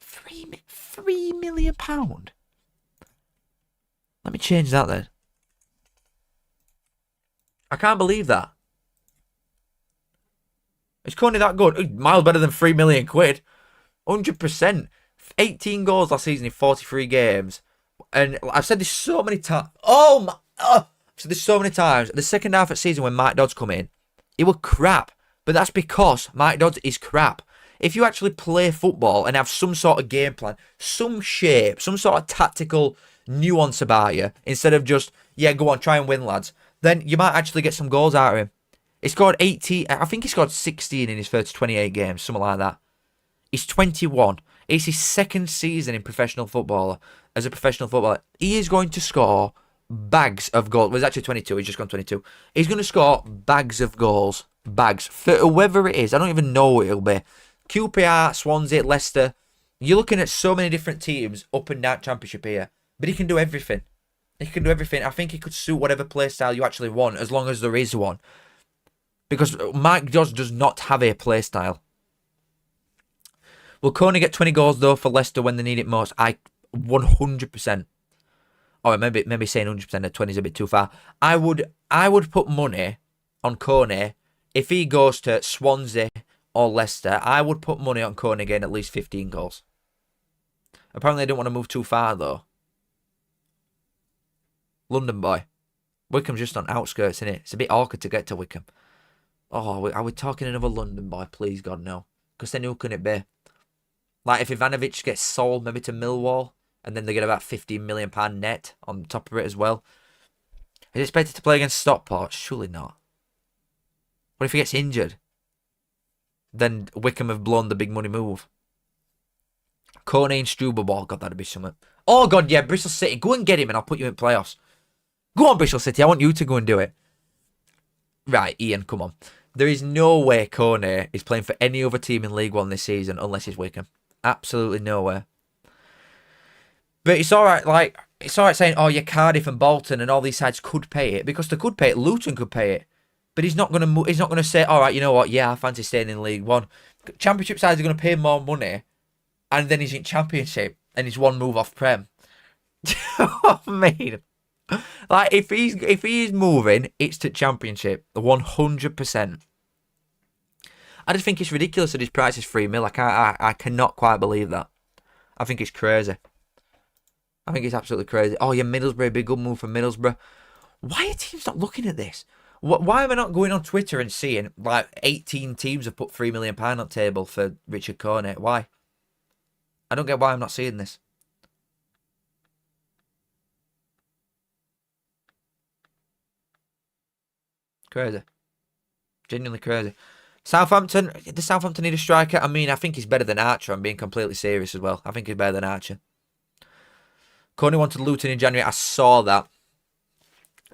£3 million? Let me change that then. I can't believe that. Is Coney that good? Miles better than £3 million. 100%. 18 goals last season in 43 games. And I've said this so many times. I've said this so many times. The second half of the season when Mike Dodds come in, he was crap. But that's because Mike Dodds is crap. If you actually play football and have some sort of game plan, some shape, some sort of tactical nuance about you, instead of just, yeah, go on, try and win, lads, then you might actually get some goals out of him. He scored 18, I think he scored 16 in his first 28 games, something like that. He's 21. It's his second season in professional football, as a professional footballer. He is going to score bags of goals. Well, it's actually 22, he's just gone 22. He's going to score bags of goals. Bags. For whoever it is, I don't even know who it'll be. QPR, Swansea, Leicester. You're looking at so many different teams up and down Championship here. But he can do everything. He can do everything. I think he could suit whatever play style you actually want, as long as there is one. Because Mike Dodds does not have a play style. Will Coney get 20 goals, though, for Leicester when they need it most? 100%. Or maybe saying 100% at 20 is a bit too far. I would put money on Coney if he goes to Swansea or Leicester. I would put money on Coney getting at least 15 goals. Apparently, they don't want to move too far, though. London boy. Wickham's just on outskirts, innit? It's a bit awkward to get to Wickham. Oh, are we talking another London boy? Please, God, no. Because then who can it be? Like if Ivanovic gets sold maybe to Millwall, and then they get about £15 million net on top of it as well. Is he expected to play against Stockport? Surely not. What if he gets injured? Then Wickham have blown the big money move. Coney and Struber ball. God, that'd be something. Oh, God, yeah, Bristol City. Go and get him and I'll put you in playoffs. Go on, Bristol City. I want you to go and do it. Right, Ian, come on. There is no way Coney is playing for any other team in League One this season unless it's Wickham. Absolutely nowhere. But it's all right, like, it's all right saying, oh, yeah, Cardiff and Bolton and all these sides could pay it, because they could pay it. Luton could pay it. But he's not gonna say, all right, you know what, yeah, I fancy staying in League One. Championship sides are going to pay more money, and then he's in Championship, and he's one move off Prem. I mean, like, if he is moving, it's to Championship, 100%. I just think it's ridiculous that his price is £3 million. I cannot quite believe that. I think it's crazy. I think it's absolutely crazy. Oh, yeah, Middlesbrough, big good move for Middlesbrough. Why are teams not looking at this? Why am I not going on Twitter and seeing, like, 18 teams have put £3 million on the table for Richard Coney? Why? I don't get why I'm not seeing this. Crazy. Genuinely crazy. Southampton, does Southampton need a striker? I mean, I think he's better than Archer. I'm being completely serious as well. I think he's better than Archer. Coney wanted Luton in January. I saw that.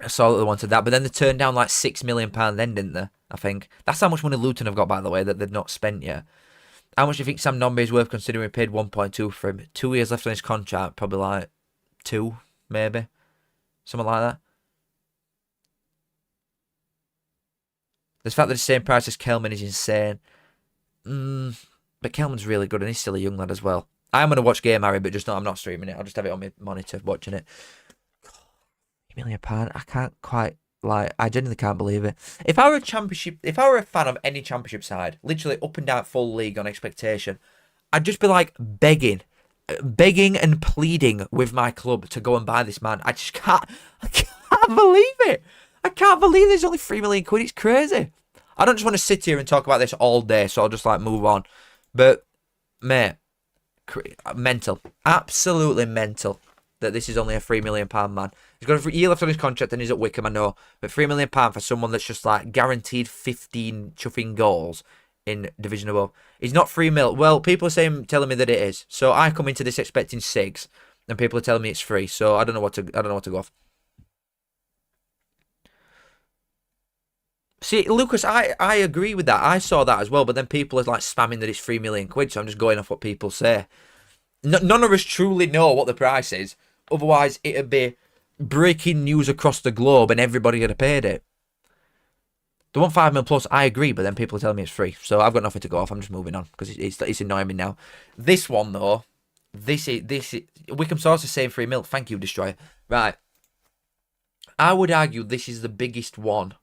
I saw that they wanted that. But then they turned down like £6 million then, didn't they? I think. That's how much money Luton have got, by the way, that they've not spent yet. How much do you think Sam Nombe is worth considering we paid 1.2 for him? 2 years left on his contract. Probably like 2, maybe. Something like that. The fact that the same price as Kelman is insane. But Kelman's really good and he's still a young lad as well. I'm going to watch Game Harry, but just not, I'm not streaming it. I'll just have it on my monitor watching it. £1 million. I can't quite, like, I genuinely can't believe it. If I were a fan of any championship side, literally up and down full league on expectation, I'd just be like begging and pleading with my club to go and buy this man. I can't believe it. I can't believe there's only £3 million. It's crazy. I don't just want to sit here and talk about this all day, so I'll just like move on. But, mate, mental. Absolutely mental that this is only a £3 million man. He's got a year left on his contract and he's at Wickham, I know. But £3 million for someone that's just like guaranteed 15 chuffing goals in Division above. He's not £3 million. Well, people are telling me that it is. So I come into this expecting 6, and people are telling me it's 3. So I don't know what to go off. See, Lucas, I agree with that. I saw that as well, but then people are like spamming that it's £3 million, so I'm just going off what people say. None of us truly know what the price is. Otherwise, it'd be breaking news across the globe and everybody would have paid it. The 1.5 million plus, I agree, but then people are telling me it's free. So I've got nothing to go off. I'm just moving on because it's annoying me now. This one, though, this is Wickham Source is saying 3 mil. Thank you, Destroyer. Right. I would argue this is the biggest one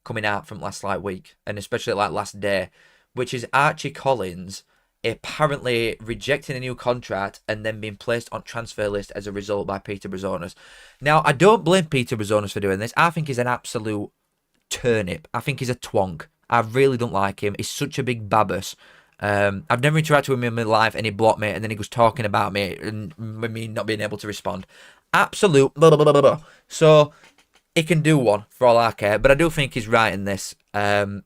coming out from last week, and especially like last day, which is Archie Collins apparently rejecting a new contract and then being placed on transfer list as a result by Peterborough's owners. Now, I don't blame Peterborough's owners for doing this. I think he's an absolute turnip. I think he's a twonk. I really don't like him. He's such a big babbus. I've never interacted with him in my life, and he blocked me, and then he was talking about me and me not being able to respond. Absolute blah, blah, blah, blah. So he can do one for all I care, but I do think he's right in this, that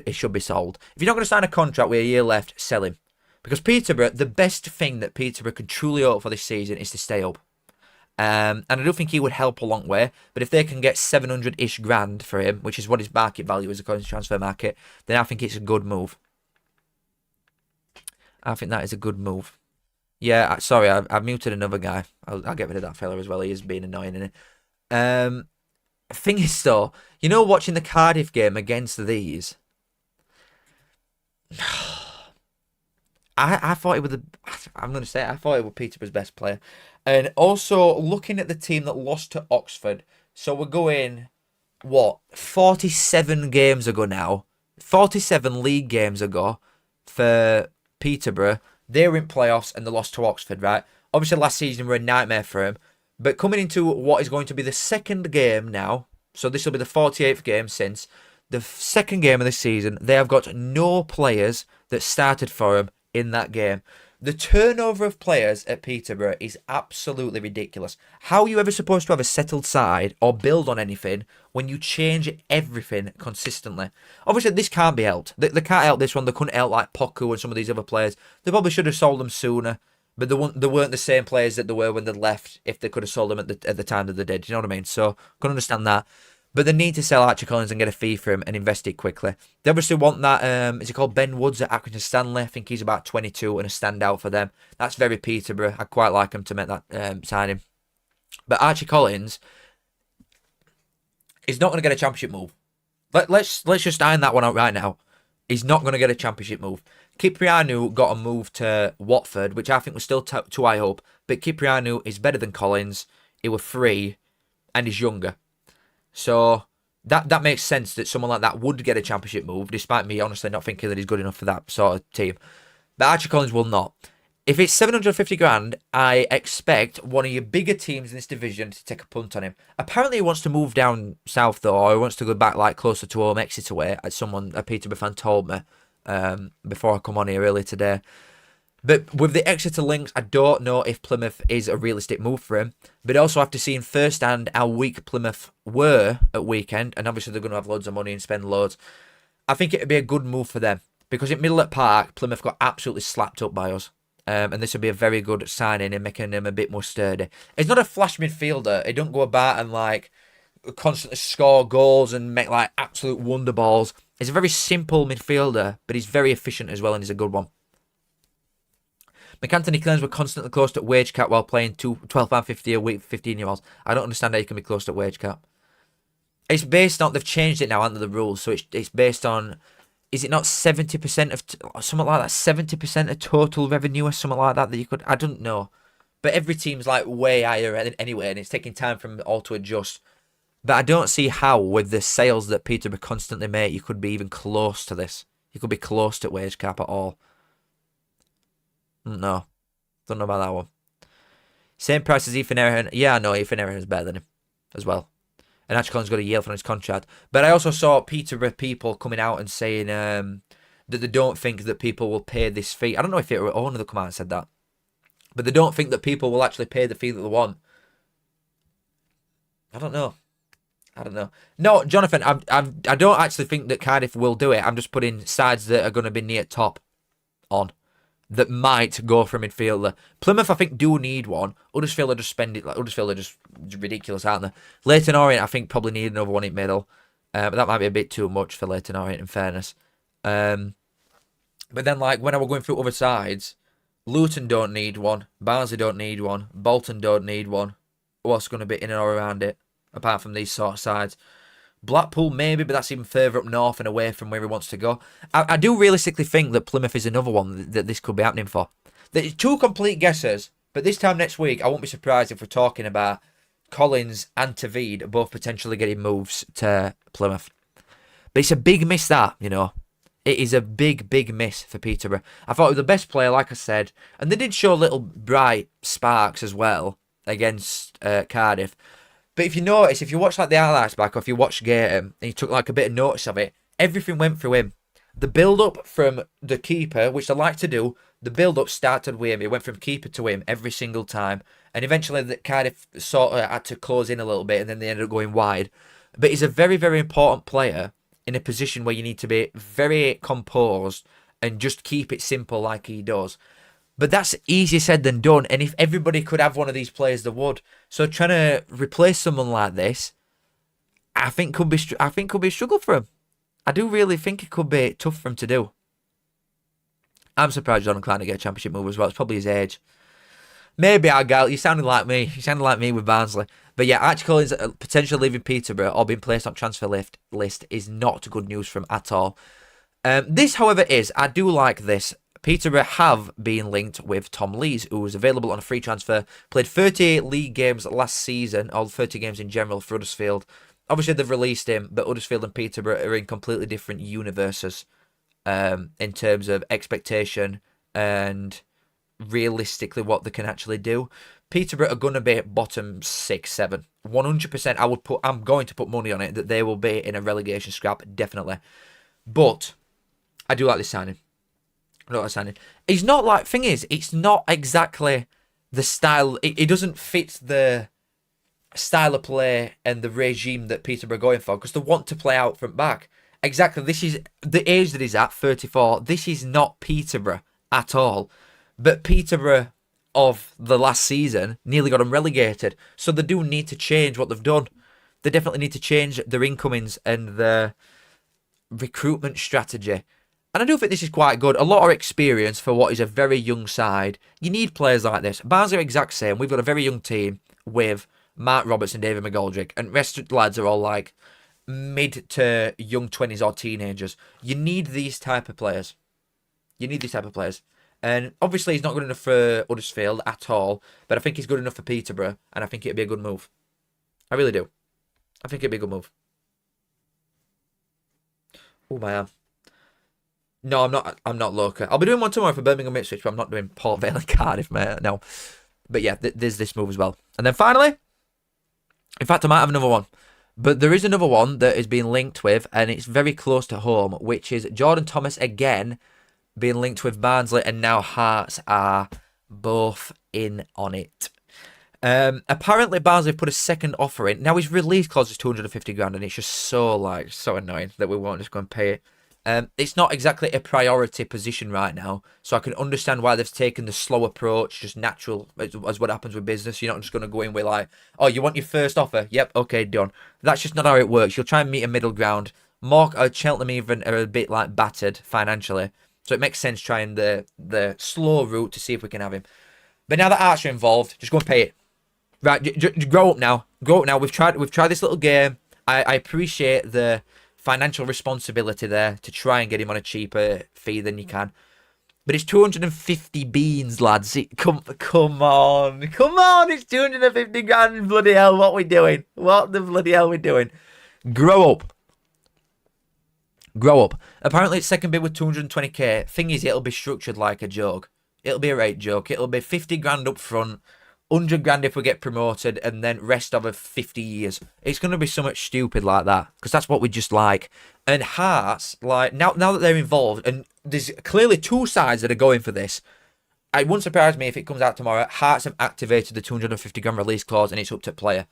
it should be sold. If you're not going to sign a contract with a year left, sell him. Because Peterborough, the best thing that Peterborough could truly hope for this season is to stay up. And I do think he would help a long way, but if they can get 700-ish grand for him, which is what his market value is according to transfer market, then I think it's a good move. I think that is a good move. Yeah, sorry, I've muted another guy. I'll get rid of that fella as well. He is being annoying, isn't it? Thing is, though, you know, watching the Cardiff game against these, I thought it was I thought it was Peterborough's best player. And also, looking at the team that lost to Oxford, so we're going, 47 games ago now, 47 league games ago for Peterborough. They were in playoffs and they lost to Oxford, right? Obviously, last season were a nightmare for him. But coming into what is going to be the second game now, so this will be the 48th game since the second game of the season, they have got no players that started for him in that game. The turnover of players at Peterborough is absolutely ridiculous. How are you ever supposed to have a settled side or build on anything when you change everything consistently? Obviously, this can't be helped. They can't help this one. They couldn't help like Poku and some of these other players. They probably should have sold them sooner, but they weren't the same players that they were when they left. If they could have sold them at the time that they did, you know what I mean? So, can understand that. But they need to sell Archie Collins and get a fee for him and invest it quickly. They obviously want that, is he called Ben Woods at Accrington Stanley? I think he's about 22 and a standout for them. That's very Peterborough. I quite like him to make that signing. But Archie Collins is not going to get a championship move. Let's just iron that one out right now. He's not going to get a championship move. Kyprianou got a move to Watford, which I think was still too high up. But Kyprianou is better than Collins. He was free and he's younger. So that makes sense that someone like that would get a championship move, despite me honestly not thinking that he's good enough for that sort of team. But Archie Collins will not. If it's 750 grand, I expect one of your bigger teams in this division to take a punt on him. Apparently he wants to move down south though, or he wants to go back like closer to home, Exeter way, as a Peterborough fan told me before I come on here earlier today. But with the Exeter links, I don't know if Plymouth is a realistic move for him. But also after seeing firsthand how weak Plymouth were at weekend, and obviously they're going to have loads of money and spend loads, I think it would be a good move for them. Because at Middle Park, Plymouth got absolutely slapped up by us. And this would be a very good signing and making him a bit more sturdy. He's not a flash midfielder. He don't go about and like constantly score goals and make like absolute wonder balls. He's a very simple midfielder, but he's very efficient as well, and he's a good one. McAnthony claims we're constantly close to wage cap while playing £12.50 a week for 15-year-olds. I don't understand how you can be close to wage cap. It's based on, they've changed it now under the rules, so it's based on, is it not 70% of, something like that, 70% of total revenue or something like that you could, I don't know. But every team's like way higher anyway, and it's taking time for them all to adjust. But I don't see how, with the sales that Peterborough constantly make, you could be even close to this. You could be close to wage cap at all. No. Don't know about that one. Same price as Ethan Erhan. Yeah, I know Ethan Erhan is better than him as well. And Archie Collins got a year on his contract. But I also saw Peterborough people coming out and saying that they don't think that people will pay this fee. I don't know if it were owner that come out and said that. But they don't think that people will actually pay the fee that they want. I don't know. No, Jonathan, I don't actually think that Cardiff will do it. I'm just putting sides that are going to be near top on. That might go for a midfielder. Plymouth, I think, do need one. Huddersfield are just Huddersfield are just ridiculous, aren't they? Leyton Orient, I think, probably need another one in middle. But that might be a bit too much for Leyton Orient, in fairness. But then, like, when I was going through other sides, Luton don't need one. Barnsley don't need one. Bolton don't need one. Who else is going to be in and around it, apart from these sort of sides? Blackpool maybe, but that's even further up north and away from where he wants to go. I do realistically think that Plymouth is another one that this could be happening for. There's two complete guesses, but this time next week, I won't be surprised if we're talking about Collins and Tavid both potentially getting moves to Plymouth. But it's a big miss that, you know. It is a big, big miss for Peterborough. I thought it was the best player, like I said, and they did show little bright sparks as well against Cardiff. But if you notice, if you watch like the highlights back, or if you watch Gator and you took like a bit of notice of it, everything went through him. The build-up from the keeper, which I like to do, the build-up started with him. It went from keeper to him every single time. And eventually the Cardiff sort of had to close in a little bit, and then they ended up going wide. But he's a very, very important player in a position where you need to be very composed and just keep it simple like he does. But that's easier said than done. And if everybody could have one of these players, they would. So trying to replace someone like this, I think could be a struggle for him. I do really think it could be tough for him to do. I'm surprised John Klein to get a championship move as well. It's probably his age. Maybe Argyle. You sounded like me. You sounded like me with Barnsley. But yeah, Archie Collins potentially leaving Peterborough or being placed on transfer list is not good news from at all. This, however, I do like this. Peterborough have been linked with Tom Lees, who was available on a free transfer, played 30 league games last season, or 30 games in general for Huddersfield. Obviously, they've released him, but Huddersfield and Peterborough are in completely different universes in terms of expectation and realistically what they can actually do. Peterborough are going to be bottom 6, 7. 100%. I'm going to put money on it that they will be in a relegation scrap, definitely. But I do like this signing. Not understanding. He's not like, thing is, it's not exactly the style. It doesn't fit the style of play and the regime that Peterborough are going for, because they want to play out front back. Exactly. This is the age that he's at, 34. This is not Peterborough at all. But Peterborough of the last season nearly got them relegated. So they do need to change what they've done. They definitely need to change their incomings and their recruitment strategy. And I do think this is quite good. A lot of experience for what is a very young side. You need players like this. Barnes are exact same. We've got a very young team with Mark Roberts and David McGoldrick. And rest of the lads are all like mid to young 20s or teenagers. You need these type of players. You need these type of players. And obviously he's not good enough for Huddersfield at all. But I think he's good enough for Peterborough. And I think it'd be a good move. I really do. I think it'd be a good move. Oh, my arm. No, I'm not local. I'll be doing one tomorrow for Birmingham Ipswich, but I'm not doing Port Vale and Cardiff, mate. No. But yeah, there's this move as well. And then finally, in fact, I might have another one. But there is another one that is being linked with, and it's very close to home, which is Jordan Thomas again being linked with Barnsley, and now Hearts are both in on it. Apparently Barnsley have put a second offer in. Now his release clause is 250 grand, and it's just so annoying that we won't just go and pay it. It's not exactly a priority position right now, so I can understand why they've taken the slow approach, just natural, as what happens with business. You're not just going to go in with like, oh, you want your first offer? Yep, okay, done. That's just not how it works. You'll try and meet a middle ground. Cheltenham even are a bit like battered financially, so it makes sense trying the slow route to see if we can have him. But now that Arts are involved, just go and pay it. Right, grow up now. Grow up now. We've tried this little game. I appreciate the financial responsibility there to try and get him on a cheaper fee than you can. But it's 250 beans, lads. Come on. It's 250 grand. Bloody hell, what we doing? What the bloody hell we doing? Grow up. Apparently, it's second bid with 220k. Thing is, it'll be structured like a joke. It'll be a rate joke. It'll be 50 grand up front, 100 grand if we get promoted, and then rest of 50 years. It's going to be so much stupid like that, because that's what we just like. And Hearts, like, now that they're involved, and there's clearly two sides that are going for this, it wouldn't surprise me if it comes out tomorrow. Hearts have activated the 250 grand release clause, and it's up to player.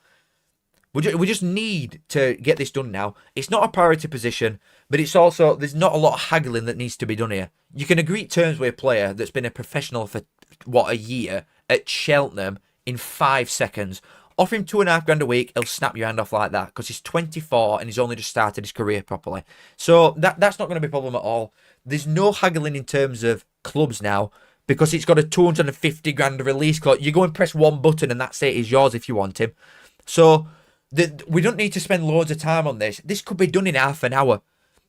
We just need to get this done now. It's not a priority position, but it's also, there's not a lot of haggling that needs to be done here. You can agree terms with a player that's been a professional for, a year at Cheltenham in 5 seconds. Offer him 2.5 grand a week, he'll snap your hand off like that, because he's 24 and he's only just started his career properly. So that's not going to be a problem at all. There's no haggling in terms of clubs now, because it's got a 250 grand release clause. You go and press one button and that's it, he's yours if you want him. So we don't need to spend loads of time on this. This could be done in half an hour.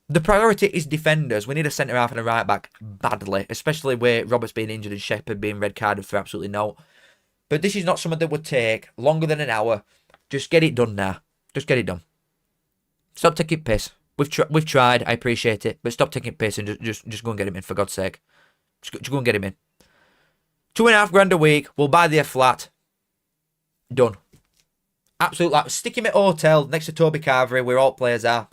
The priority is defenders. We need a centre-half and a right-back badly, especially with Roberts being injured and Shepherd being red-carded for absolutely no. But this is not something that would take longer than an hour. Just get it done now. Just get it done. Stop taking piss. We've tried. I appreciate it. But stop taking piss and just go and get him in, for God's sake. Just go and get him in. 2.5 grand a week. We'll buy the flat. Done. Absolutely. Stick him at hotel next to Toby Carvery, where all players are.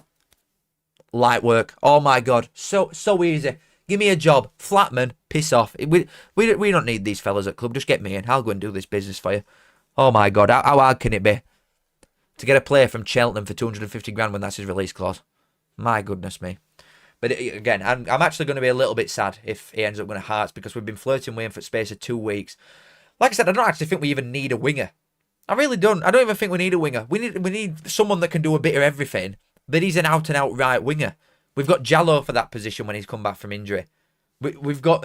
Light work. Oh my God. So easy. Give me a job. Flatman. Piss off. We don't need these fellas at club. Just get me in. I'll go and do this business for you. Oh my God. How hard can it be to get a player from Cheltenham for 250 grand when that's his release clause? My goodness me. But again, I'm actually going to be a little bit sad if he ends up going to Hearts, because we've been flirting with him for the space of 2 weeks. Like I said, I don't actually think we even need a winger. I really don't. I don't even think we need a winger. We need someone that can do a bit of everything, but he's an out-and-out right winger. We've got Jallo for that position when he's come back from injury. We've got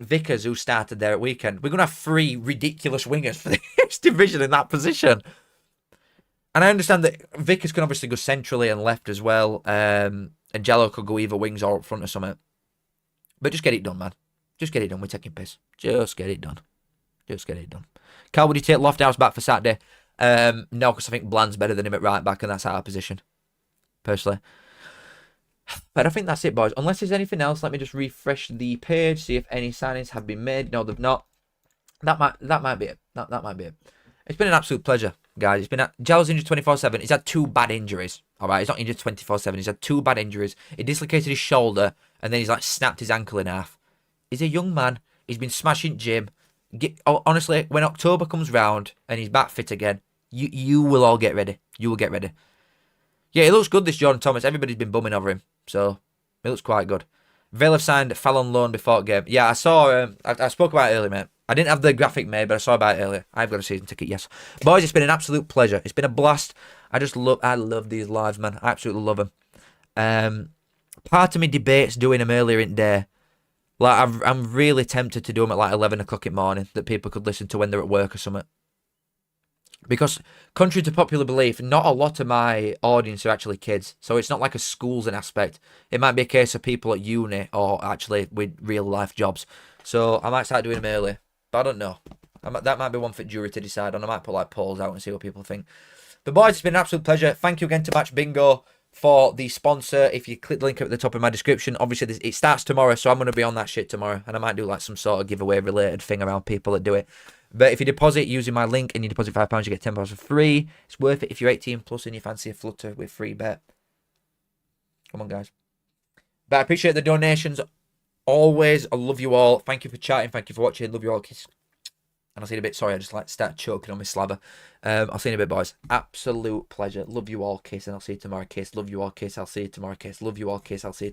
Vickers, who started there at weekend. We're going to have 3 ridiculous wingers for this division in that position. And I understand that Vickers can obviously go centrally and left as well, and Jallo could go either wings or up front or something. But just get it done, man. Just get it done. We're taking piss. Just get it done. Just get it done. Carl, would you take Lofthouse back for Saturday? No, because I think Bland's better than him at right back, and that's our position, personally. But I think that's it, boys. Unless there's anything else, let me just refresh the page, see if any signings have been made. No, they've not. That might be it. That might be it. It's been an absolute pleasure, guys. It's been Jallo's injured 24/7. He's had 2 bad injuries. All right, he's not injured 24/7. He's had 2 bad injuries. He dislocated his shoulder, and then he's like snapped his ankle in half. He's a young man. He's been smashing gym. Honestly, when October comes round and he's back fit again, you will all get ready. You will get ready. Yeah, it looks good, this Jordan Thomas. Everybody's been bumming over him, so it looks quite good. Vale have signed Fal on loan before game. Yeah, I saw. I spoke about it earlier, mate. I didn't have the graphic made, but I saw about it earlier. I've got a season ticket, yes. Boys, it's been an absolute pleasure. It's been a blast. I love these lives, man. I absolutely love them. Part of me debates doing them earlier in the day. Like, I'm really tempted to do them at like 11 o'clock in the morning, that people could listen to when they're at work or something. Because, contrary to popular belief, not a lot of my audience are actually kids. So it's not like a school's an aspect. It might be a case of people at uni or actually with real life jobs. So I might start doing them early. But I don't know. That might be one for jury to decide on. I might put like polls out and see what people think. But boys, it's been an absolute pleasure. Thank you again to Match Bingo for the sponsor. If you click the link at the top of my description, obviously it starts tomorrow, so I'm going to be on that shit tomorrow. And I might do like some sort of giveaway related thing around people that do it. But if you deposit using my link and you deposit £5, you get £10 for free. It's worth it if you're 18 plus and you fancy a flutter with free bet. Come on, guys. But I appreciate the donations. Always. I love you all. Thank you for chatting. Thank you for watching. Love you all. Kiss. And I'll see you in a bit. Sorry, I just like start choking on my slabber. I'll see you in a bit, boys. Absolute pleasure. Love you all. Kiss. And I'll see you tomorrow. Kiss. Love you all. Kiss. I'll see you tomorrow. Kiss. Love you all. Kiss. I'll see you tomorrow.